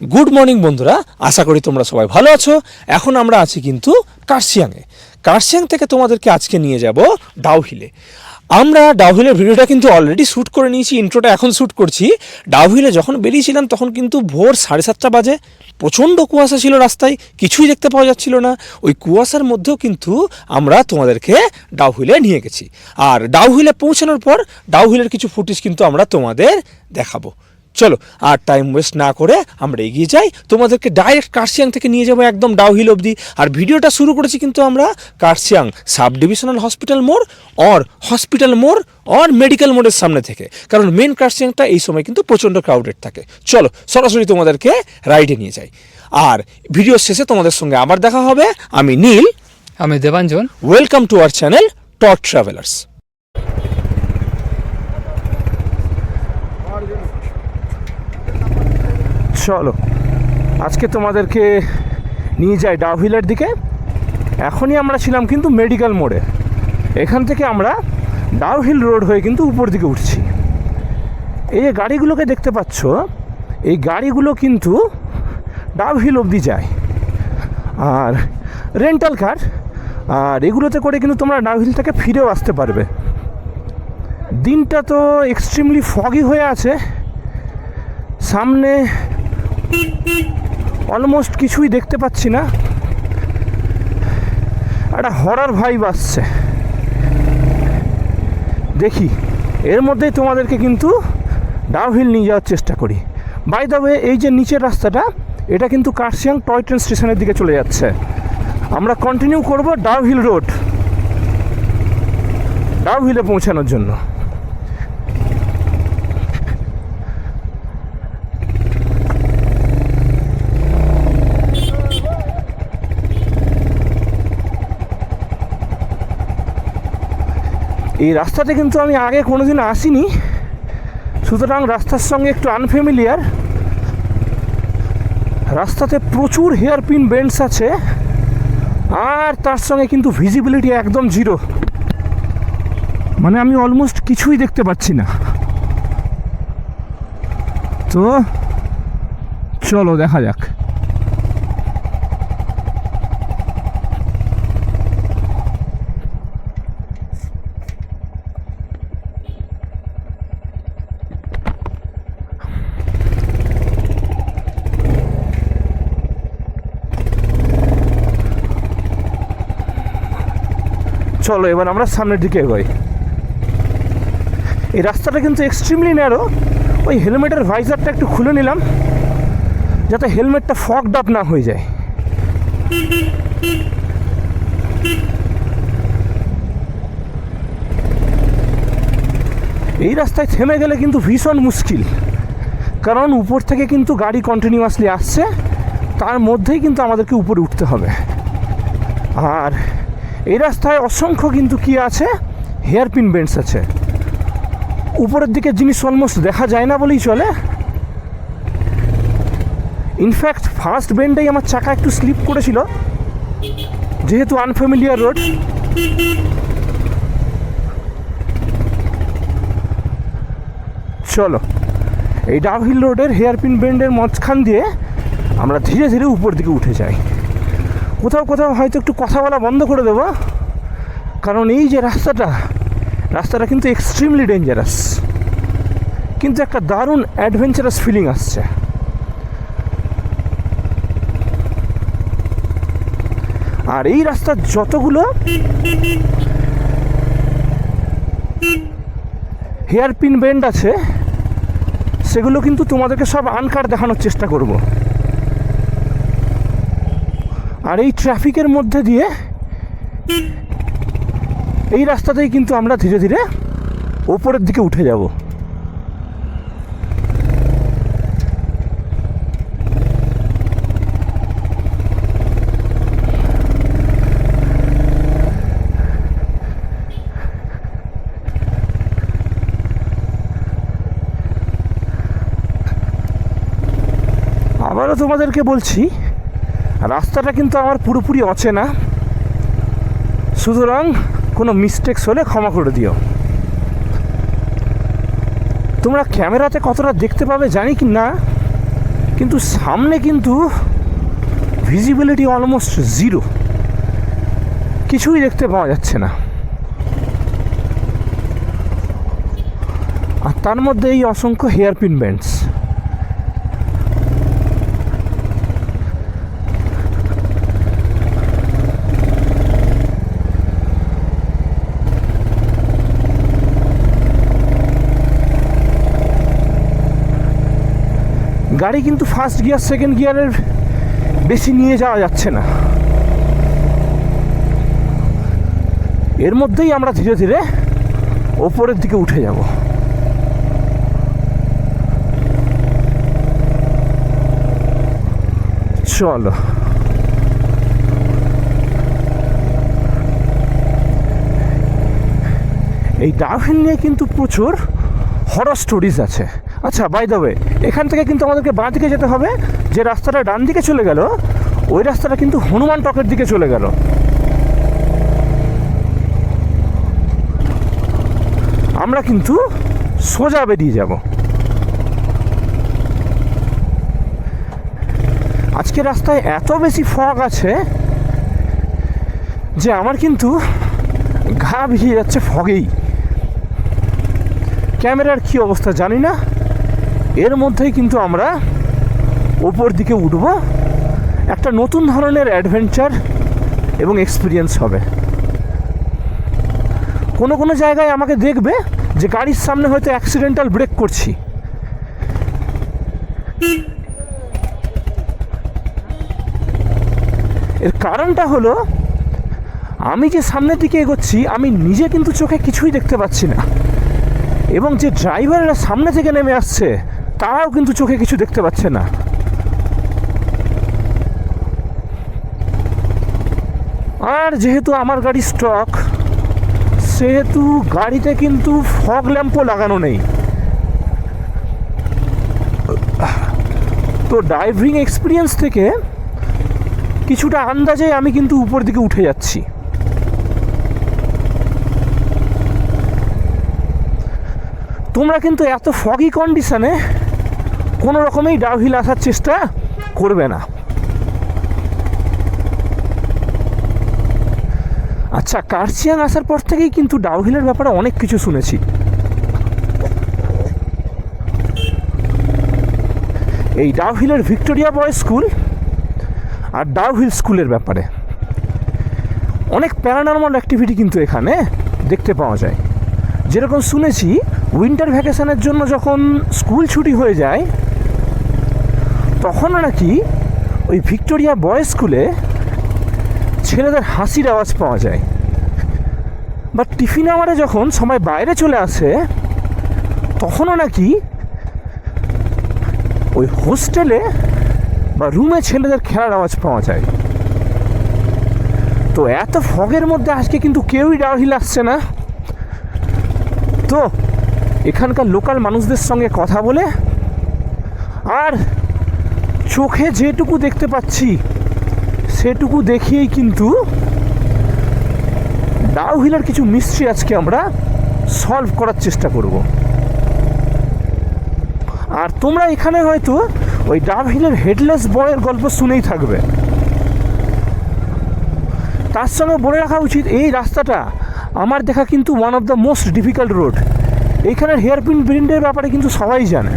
Good morning বন্ধুরা, আশা করি তোমরা সবাই ভালো আছো। এখন আমরা আছি কিন্তু কার্শিয়াংয়ে। কার্শিয়াং থেকে তোমাদেরকে আজকে নিয়ে যাব ডাউহিলে। আমরা ডাউহিলের ভিডিওটা কিন্তু অলরেডি শ্যুট করে নিয়েছি, ইন্ট্রোটা এখন শ্যুট করছি। ডাউহিলে যখন বেরিয়েছিলাম তখন কিন্তু ভোর 7:30 বাজে। প্রচণ্ড কুয়াশা ছিল, রাস্তায় কিছুই দেখতে পাওয়া যাচ্ছিল না। ওই কুয়াশার মধ্যেও কিন্তু আমরা তোমাদেরকে ডাউহিলে নিয়ে গেছি। আর ডাউহিলে পৌঁছানোর পর ডাউহিলের কিছু ফুটেজ কিন্তু আমরা তোমাদের দেখাবো। চলো আর টাইম ওয়েস্ট না করে আমরা এগিয়ে যাই, তোমাদেরকে ডাইরেক্ট কার্শিয়াং থেকে নিয়ে যাবো একদম ডাউহিল অবধি। আর ভিডিওটা শুরু করেছি কিন্তু আমরা কার্শিয়াং সাব ডিভিশনাল হসপিটাল মোড় অর মেডিকেল মোড়ের সামনে থেকে, কারণ মেন কার্শিয়াংটা এই সময় কিন্তু প্রচণ্ড ক্রাউডেড থাকে। চলো সরাসরি তোমাদেরকে রাইডে নিয়ে যাই। আর ভিডিওর শেষে তোমাদের সঙ্গে আবার দেখা হবে। আমি নীল, আমি Debanjan. Welcome to our channel taught travellers. চলো আজকে তোমাদেরকে নিয়ে যাই ডাউহিলের দিকে। এখনই আমরা ছিলাম কিন্তু মেডিকেল মোড়ে। এখান থেকে আমরা ডাউহিল রোড হয়ে কিন্তু উপর দিকে উঠছি। এই যে গাড়িগুলোকে দেখতে পাচ্ছ, এই গাড়িগুলো কিন্তু ডাউহিল অবধি যায়, আর রেন্টাল কার। আর এগুলোতে করে কিন্তু তোমরা ডাউহিল থেকে ফিরেও আসতে পারবে। দিনটা তো এক্সট্রিমলি ফগি হয়ে আছে, সামনে অলমোস্ট কিছুই দেখতে পাচ্ছি না। একটা হরর ভাইব আসছে। দেখি এর মধ্যেই তোমাদেরকে কিন্তু ডাউহিল নিয়ে যাওয়ার চেষ্টা করি। বাই দ্য ওয়ে, এই যে নিচের রাস্তাটা, এটা কিন্তু কার্শিয়াং টয় ট্রেন স্টেশনের দিকে চলে যাচ্ছে। আমরা কন্টিনিউ করব ডাউহিল রোড, ডাউহিলে পৌঁছানোর জন্য। এই রাস্তাতে কিন্তু আমি আগে কোনোদিন আসিনি, সুতরাং রাস্তার সঙ্গে একটু আনফ্যামিলিয়ার। রাস্তাতে প্রচুর হেয়ারপিন বেন্ডস আছে, আর তার সঙ্গে কিন্তু ভিজিবিলিটি একদম জিরো। মানে আমি অলমোস্ট কিছুই দেখতে পাচ্ছি না। তো চলো দেখা যাক। চলো এবার আমরা সামনের দিকে এগোই। এই রাস্তাটা কিন্তু এক্সট্রিমলি ন্যারো। ওই হেলমেটের ভাইজারটা একটু খুলে নিলাম, যাতে হেলমেটটা ফগড আপ না হয়ে যায়। এই রাস্তায় থেমে গেলে কিন্তু ভীষণ মুশকিল, কারণ উপর থেকে কিন্তু গাড়ি কন্টিনিউয়াসলি আসছে, তার মধ্যেই কিন্তু আমাদেরকে উপরে উঠতে হবে। আর এই রাস্তায় অসংখ্য কিন্তু কি আছে, হেয়ারপিন বেন্ডস আছে। উপরের দিকে জিনিস অলমোস্ট দেখা যায় না বলেই চলে। ইনফ্যাক্ট ফার্স্ট বেন্ডেই আমার চাকা একটু স্লিপ করেছিল, যেহেতু আনফ্যামিলিয়ার রোড। চলো এই ডাউহিল রোডের হেয়ারপিন বেন্ডের মাঝখান দিয়ে আমরা ধীরে ধীরে উপর দিকে উঠে যাই। কোথাও কোথাও হয়তো একটু কথা বলা বন্ধ করে দেবো, কারণ এই যে রাস্তাটা কিন্তু এক্সট্রিমলি ডেঞ্জারাস, কিন্তু একটা দারুণ অ্যাডভেঞ্চারাস ফিলিং আসছে। আর এই রাস্তার যতগুলো হেয়ারপিন বেন্ড আছে, সেগুলো কিন্তু তোমাদেরকে সব আনকার দেখানোর চেষ্টা করব। আর এই ট্রাফিকের মধ্যে দিয়ে এই রাস্তাতেই কিন্তু আমরা ধীরে ধীরে ওপরের দিকে উঠে যাব। আবারও তোমাদেরকে বলছি, রাস্তাটা কিন্তু আমার পুরোপুরি অচেনা, সুতরাং কোনো মিস্টেকস হলে ক্ষমা করে দিও। তোমরা ক্যামেরাতে কতটা দেখতে পাবে জানি কি না, কিন্তু সামনে কিন্তু ভিজিবিলিটি অলমোস্ট জিরো, কিছুই দেখতে পাওয়া যাচ্ছে না। আর তার মধ্যে এই অসংখ্য হেয়ারপিন বেন্ডস। গাড়ি কিন্তু ফার্স্ট গিয়ার সেকেন্ড গিয়ারের বেশি নিয়ে যাওয়া যাচ্ছে না, এর মধ্যেই আমরা ধীরে ধীরে ওপরের দিকে উঠে যাব। চলো, এই ডাউহিল নিয়ে কিন্তু প্রচুর হরর স্টোরিজ আছে। আচ্ছা, বাই দ্য ওয়ে, এখান থেকে কিন্তু আমাদেরকে বাঁ দিকে যেতে হবে। যে রাস্তাটা ডান দিকে চলে গেল ওই রাস্তাটা কিন্তু হনুমান টকের দিকে চলে গেল। আমরা কিন্তু সোজা বেরিয়ে যাব। আজকে রাস্তায় এত বেশি ফগ আছে যে আমার কিন্তু ঘা ভিজে যাচ্ছে ফগেই। ক্যামেরার কি অবস্থা জানি না, এর মধ্যেই কিন্তু আমরা ওপর দিকে উঠব। একটা নতুন ধরনের অ্যাডভেঞ্চার এবং এক্সপিরিয়েন্স হবে। কোনো কোনো জায়গায় আমাকে দেখবে যে গাড়ির সামনে হয়তো অ্যাক্সিডেন্টাল ব্রেক করছি। এর কারণটা হলো আমি যে সামনের দিকে এগোচ্ছি আমি নিজে কিন্তু চোখে কিছুই দেখতে পাচ্ছি না, এবং যে ড্রাইভাররা সামনে থেকে নেমে আসছে তারাও কিন্তু চোখে কিছু দেখতে পাচ্ছে না। আর যেহেতু আমার গাড়ি স্টক, সেহেতু গাড়িতে কিন্তু ফগ ল্যাম্পও লাগানো নেই। তো ড্রাইভিং এক্সপিরিয়েন্স থেকে কিছুটা আন্দাজে আমি কিন্তু উপর দিকে উঠে যাচ্ছি। তোমরা কিন্তু এত ফগি কন্ডিশনে কোনো রকমেই ডাউহিল আসার চেষ্টা করবে না। আচ্ছা, কার্শিয়াং আসার পর থেকেই কিন্তু ডাউহিলের ব্যাপারে অনেক কিছু শুনেছি। এই ডাউহিলের ভিক্টোরিয়া বয়েজ স্কুল আর ডাউহিল স্কুলের ব্যাপারে অনেক প্যারানর্মাল অ্যাক্টিভিটি কিন্তু এখানে দেখতে পাওয়া যায়। যেরকম শুনেছি, উইন্টার ভ্যাকেশনের জন্য যখন স্কুল ছুটি হয়ে যায় তখন নাকি ওই ভিক্টোরিয়া বয়েজ স্কুলে ছেলেদের হাসির আওয়াজ পাওয়া যায়। বা টিফিন আওয়ারে যখন সবাই বাইরে চলে আসে তখনও নাকি ওই হোস্টেলে বা রুমে ছেলেদের খেলার আওয়াজ পাওয়া যায়। তো এত ফগের মধ্যে আজকে কিন্তু কেউই ডাউহিল আসছে না। তো এখানকার লোকাল মানুষদের সঙ্গে কথা বলে আর চোখে যেটুকু দেখতে পাচ্ছি সেটুকু দেখিয়েই কিন্তু ডাউহিলের কিছু মিস্ট্রি আজকে আমরা সলভ করার চেষ্টা করব। আর তোমরা এখানে হয়তো ওই ডাউহিলের হেডলেস বয়ের গল্প শুনেই থাকবে। তার সঙ্গে বলে রাখা উচিত, এই রাস্তাটা আমার দেখা কিন্তু one of the most difficult road. এইখানের হেয়ারপিন বেন্ডের ব্যাপারে কিন্তু সবাই জানে।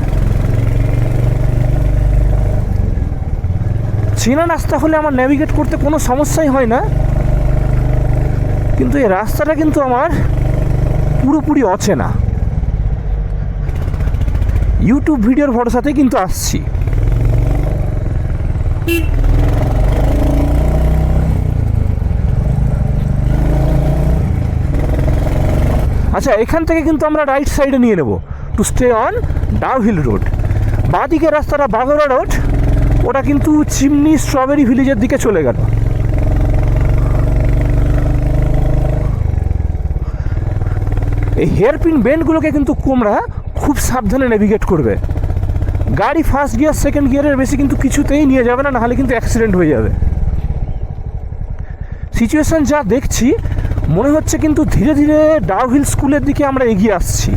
চেনা রাস্তা হলে আমার নেভিগেট করতে কোনো সমস্যাই হয় না, কিন্তু এই রাস্তাটা কিন্তু আমার পুরোপুরি অচেনা। ইউটিউব ভিডিওর ভরসাতেই কিন্তু আসছি। আচ্ছা, এখান থেকে কিন্তু আমরা রাইট সাইডে নিয়ে নেব to stay on Dowhill road. বাঁদিকে রাস্তাটা বাগোড়া রোড, ওটা কিন্তু চিমনি স্ট্রবেরি ভিলেজের দিকে চলে গেল। এই হেয়ারপিন বেন্ডগুলোকে কিন্তু তোমরা খুব সাবধানে নেভিগেট করবে। গাড়ি ফার্স্ট গিয়ার সেকেন্ড গিয়ারের বেশি কিন্তু কিছুতেই নিয়ে যাবে না, নাহলে কিন্তু অ্যাক্সিডেন্ট হয়ে যাবে। সিচুয়েশন যা দেখছি মনে হচ্ছে কিন্তু ধীরে ধীরে ডাউহিল স্কুলের দিকে আমরা এগিয়ে আসছি।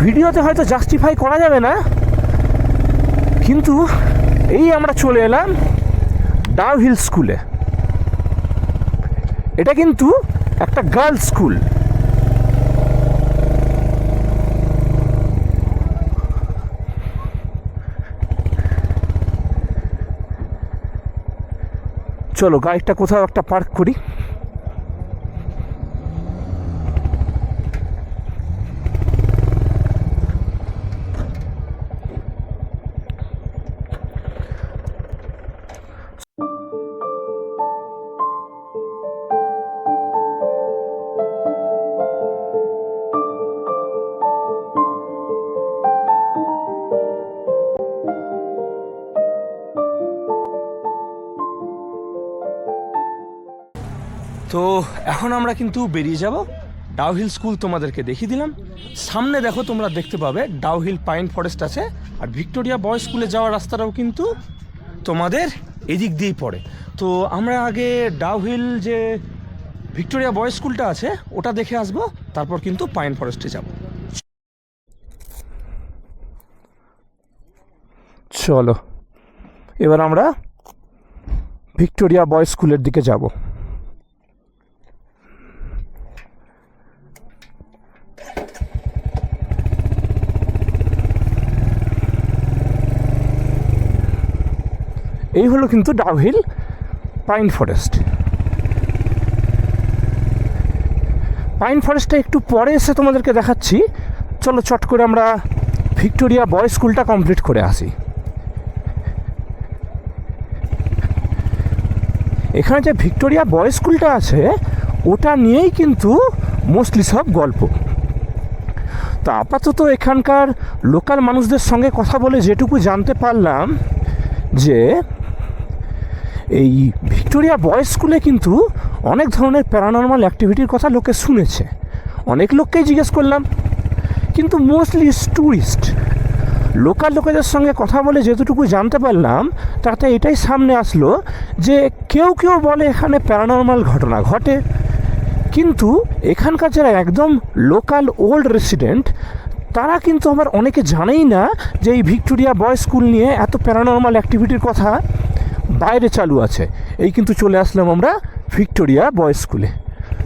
ভিডিওতে হয়তো জাস্টিফাই করা যাবে না, কিন্তু এই আমরা চলে এলাম ডাউ হিল স্কুলে। এটা কিন্তু একটা গার্লস স্কুল। চলো গাড়িটা কোথাও একটা পার্ক করি। তো এখন আমরা কিন্তু বেরিয়ে যাব। ডাউ হিল স্কুল তোমাদেরকে দেখিয়ে দিলাম। সামনে দেখো, তোমরা দেখতে পাবে ডাউ হিল পাইন ফরেস্ট আছে, আর ভিক্টোরিয়া বয়েজ স্কুলে যাওয়ার রাস্তাটাও কিন্তু তোমাদের এদিক দিয়েই পড়ে। তো আমরা আগে ডাউ হিল যে ভিক্টোরিয়া বয়েজ স্কুলটা আছে ওটা দেখে আসবো, তারপর কিন্তু পাইন ফরেস্টে যাব। চলো এবার আমরা ভিক্টোরিয়া বয়েজ স্কুলের দিকে যাব। এই হলো কিন্তু Dow Hill pine forest. Pine ফরেস্টটা একটু পরে এসে তোমাদেরকে দেখাচ্ছি। চলো চট করে আমরা ভিক্টোরিয়া বয়েজ স্কুলটা কমপ্লিট করে আসি। এখানে যে ভিক্টোরিয়া বয়েজ স্কুলটা আছে ওটা নিয়েই কিন্তু মোস্টলি সব গল্প। তা আপাতত এখানকার লোকাল মানুষদের সঙ্গে কথা বলে যেটুকু জানতে পারলাম যে এই ভিক্টোরিয়া বয়েজ স্কুলে কিন্তু অনেক ধরনের প্যারানর্মাল অ্যাক্টিভিটির কথা লোকে শুনেছে। অনেক লোককেই জিজ্ঞেস করলাম, কিন্তু মোস্টলি ট্যুরিস্ট লোকাল লোকেদের সঙ্গে কথা বলে যেটুকু জানতে পারলাম তাতে এটাই সামনে আসলো যে কেউ কেউ বলে এখানে প্যারানর্মাল ঘটনা ঘটে, কিন্তু এখানকার যারা একদম লোকাল ওল্ড রেসিডেন্ট তারা কিন্তু আবার অনেকে জানেই না যে এই ভিক্টোরিয়া বয়েজ স্কুল নিয়ে এত প্যারানর্মাল অ্যাক্টিভিটির কথা বাইরে চালু আছে। এই কিন্তু চলে আসলাম আমরা ভিক্টোরিয়া বয়েজ স্কুলে।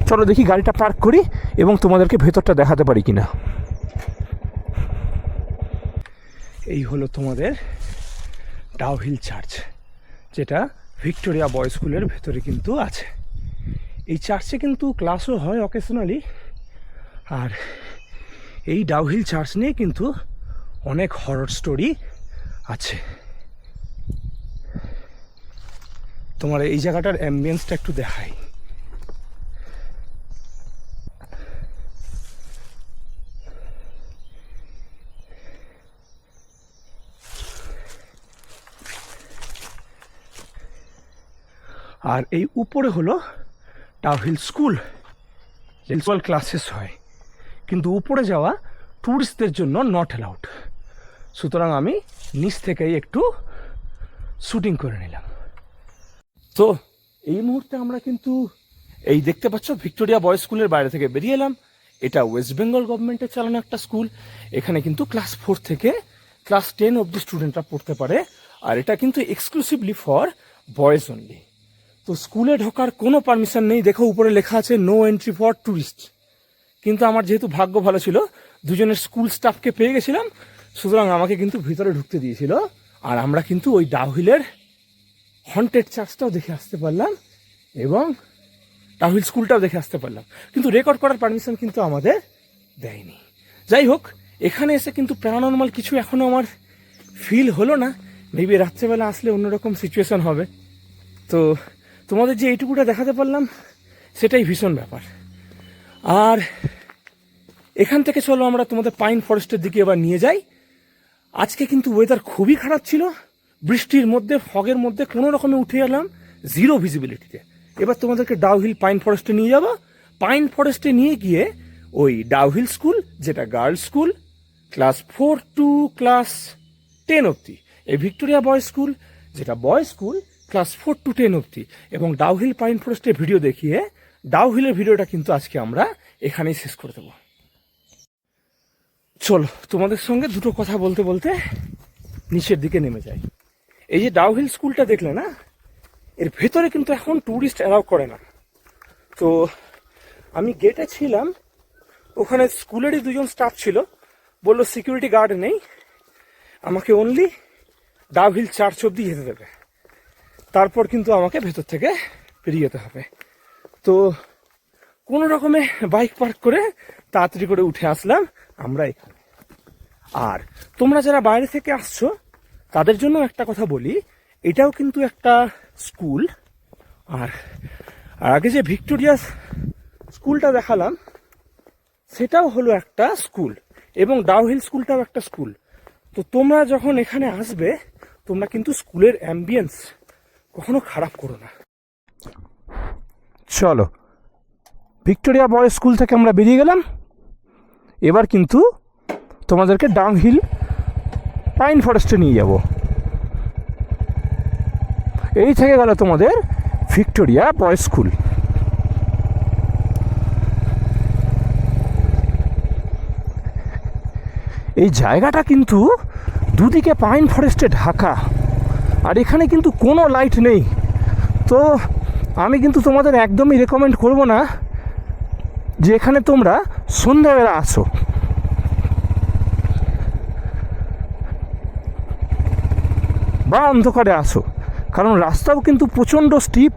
চলো দেখি গাড়িটা পার্ক করি এবং তোমাদেরকে ভেতরটা দেখাতে পারি কিনা। এই হলো তোমাদের ডাউ হিল চার্চ, যেটা ভিক্টোরিয়া বয়েজ স্কুলের ভেতরে কিন্তু আছে। এই চার্চে কিন্তু ক্লাসও হয় অকেশনালি, আর এই ডাউ হিল চার্চ নিয়ে কিন্তু অনেক হরর স্টোরি আছে। তোমার এই জায়গাটার অ্যাম্বিয়েন্সটা একটু দেখাই। আর এই উপরে হলো Dow Hill school, school classes হয়, কিন্তু উপরে যাওয়া ট্যুরিস্টদের জন্য নট অ্যালাউড। সুতরাং আমি নিচ থেকেই একটু শুটিং করে নিলাম। তো এই মুহূর্তে আমরা কিন্তু এই দেখতে পাচ্ছ ভিক্টোরিয়া বয়েজ স্কুলের বাইরে থেকে বেরিয়ে এলাম। এটা ওয়েস্ট বেঙ্গল গভর্নমেন্টের চালানো একটা স্কুল। এখানে কিন্তু ক্লাস 4 থেকে ক্লাস 10 অবধি স্টুডেন্টরা পড়তে পারে, আর এটা কিন্তু এক্সক্লুসিভলি ফর বয়েজ অনলি। তো স্কুলে ঢোকার কোনো পারমিশন নেই। দেখো উপরে লেখা আছে নো এন্ট্রি ফর ট্যুরিস্ট, কিন্তু আমার যেহেতু ভাগ্য ভালো ছিল দুজনের স্কুল স্টাফকে পেয়ে গেছিলাম, সুতরাং আমাকে কিন্তু ভিতরে ঢুকতে দিয়েছিল। আর আমরা কিন্তু ওই ডাউ হিলের হন্টেড চার্চটাও দেখে আসতে পারলাম এবং ডাউ হিল স্কুলটাও দেখে আসতে পারলাম, কিন্তু রেকর্ড করার পারমিশন কিন্তু আমাদের দেয়নি। যাই হোক, এখানে এসে কিন্তু প্যারানর্মাল কিছু এখনও আমার ফিল হলো না। মেবি রাত্রেবেলা আসলে অন্যরকম সিচুয়েশন হবে। তো তোমাদের যে এইটুকুটা দেখাতে পারলাম সেটাই ভীষণ ব্যাপার। আর এখান থেকে চলো আমরা তোমাদের পাইন ফরেস্টের দিকে এবার নিয়ে যাই। আজকে কিন্তু ওয়েদার খুবই খারাপ ছিল, বৃষ্টির মধ্যে ফগের মধ্যে কোনো রকমে উঠে এলাম জিরো ভিজিবিলিটিতে। এবার তোমাদেরকে ডাউ হিল পাইন ফরেস্টে নিয়ে যাব। পাইন ফরেস্টে নিয়ে গিয়ে ওই ডাউ হিল স্কুল, যেটা girls school, class 4 to class 10 অবধি, এই ভিক্টোরিয়া বয়েজ স্কুল যেটা বয়েজ স্কুল ক্লাস 4 টু 10 অবধি, এবং ডাউ হিল পাইন ফরেস্টের ভিডিও দেখিয়ে ডাউ হিলের ভিডিওটা কিন্তু আজকে আমরা এখানেই শেষ করে দেবো। চলো তোমাদের সঙ্গে দুটো কথা বলতে বলতে নিচের দিকে নেমে যাই। এই যে ডাউহিল স্কুলটা দেখলে না, এর ভেতরে কিন্তু এখন ট্যুরিস্ট অ্যালাউ করে না। তো আমি গেটে ছিলাম, ওখানে স্কুলেরই দুজন স্টাফ ছিল, বললো সিকিউরিটি গার্ড নেই, আমাকে অনলি ডাউহিল চার্চ অব্দি যেতে দেবে, তারপর কিন্তু আমাকে ভেতর থেকে বেরিয়ে যেতে হবে। তো কোনো রকমে বাইক পার্ক করে তাড়াতাড়ি করে উঠে আসলাম আমরা এখানে। আর তোমরা যারা বাইরে থেকে আসছো তাদের জন্য একটা কথা বলি, এটাও কিন্তু একটা স্কুল। আর আগে যে ভিক্টোরিয়া স্কুলটা দেখালাম সেটাও হলো একটা স্কুল, এবং ডাউহিল স্কুলটাও একটা স্কুল। তো তোমরা যখন এখানে আসবে তোমরা কিন্তু স্কুলের অ্যাম্বিয়েন্স কখনো খারাপ করো না। চলো, ভিক্টোরিয়া বয়েজ স্কুল থেকে আমরা বেরিয়ে গেলাম, এবার কিন্তু তোমাদেরকে ডাউহিল পাইন ফরেস্টে নিয়ে যাব। এই থেকে গেল তোমাদের ভিক্টোরিয়া বয়েজ স্কুল। এই জায়গাটা কিন্তু দুদিকে পাইন ফরেস্টে ঢাকা, আর এখানে কিন্তু কোনো লাইট নেই। তো আমি কিন্তু তোমাদের একদমই রেকমেন্ড করব না যে এখানে তোমরা সন্ধ্যাবেলা আসো। বা অন্ধকারে আসো, কারণ রাস্তাও কিন্তু প্রচণ্ড স্টিপ,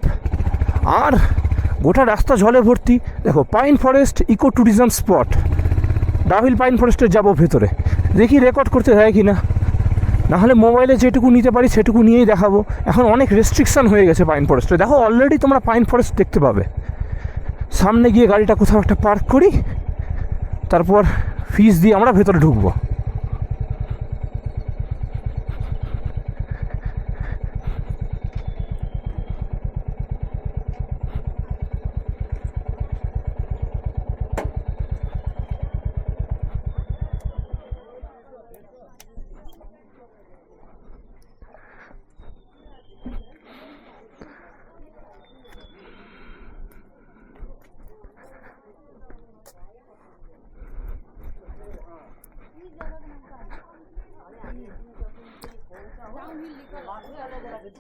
আর গোটা রাস্তা জলে ভর্তি। দেখো, pine forest eco tourism spot, Dowhill pine ফরেস্টে যাবো ভেতরে, দেখি রেকর্ড করতে দেয় কি না, নাহলে মোবাইলে যেটুকু নিতে পারি সেটুকু নিয়েই দেখাবো। এখন অনেক রেস্ট্রিকশান হয়ে গেছে পাইন ফরেস্টে। দেখো, অলরেডি তোমরা পাইন ফরেস্ট দেখতে পাবে। সামনে গিয়ে গাড়িটা কোথাও একটা পার্ক করি, তারপর ফিস দিয়ে আমরা ভেতরে ঢুকবো।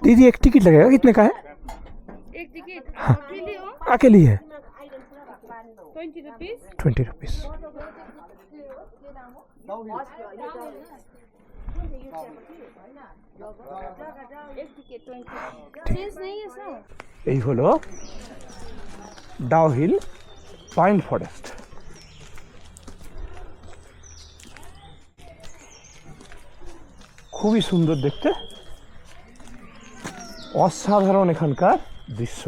दीदी एक टिकट लगेगा, कितने का है? एक टिकट हाँ। अकेले हो? अकेली है 20 रुपीस। 20 रुपीज़। एक टिकट 20। चेंज नहीं है सर। এই হলো ডাউহিল পাইন ফরেস্ট। খুবই সুন্দর দেখতে, অসাধারণ এখানকার দৃশ্য।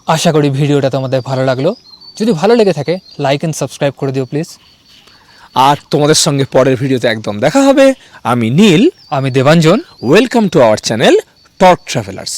আশা করি ভিডিওটা তোমাদের ভালো লাগলো। যদি ভালো লেগে থাকে লাইক অ্যান্ড সাবস্ক্রাইব করে দিও প্লিজ। আর তোমাদের সঙ্গে পরের ভিডিওতে একদম দেখা হবে। আমি নীল, আমি Debanjan. Welcome to our channel torque travellers.